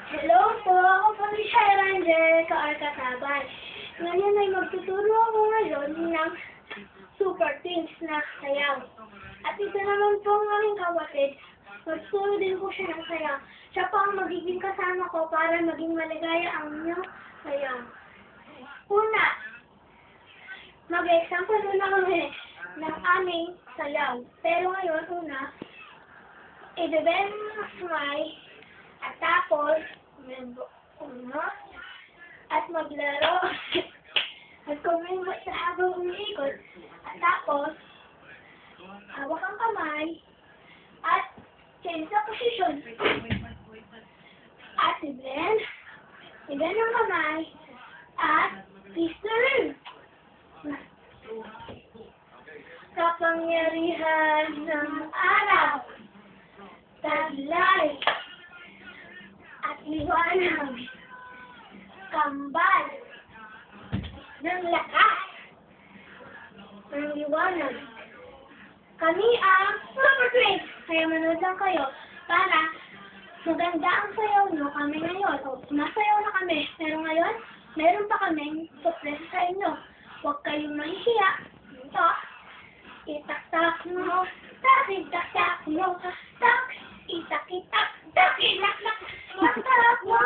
Hello po, ako po si Shira Angelica Arcatabay. Ngayon ay magtuturo ako ngayon ng super things na sayaw. At ito naman po ang aming kapatid. Magtuturo din po siya ng sayaw. Siya po ang magiging kasama ko para maging maligaya ang inyong sayaw. Una, mag-example muna kami ng aming sayaw. Pero ngayon, una, i-bend mo smile at tapos, at maglaro at kumimot sa habang umiikot at tapos hawak ang kamay at change sa posisyon at i-blend ang kamay at twist the ring. Kapangyarihan ng araw, taglay at liwanag, kambal ng lakas ng liwanag. Kami ang Super Twins. Kaya manood lang kayo para maganda ang sayaw nyo kami ngayon. O, sumasayaw na kami. Pero ngayon, meron pa kaming surprise sa inyo. Huwag kayong mahihiya. Ito, itak-tak mo, tak-itak-tak mo, tak, itak-itak, tak-itak-tak, tak-tak mo.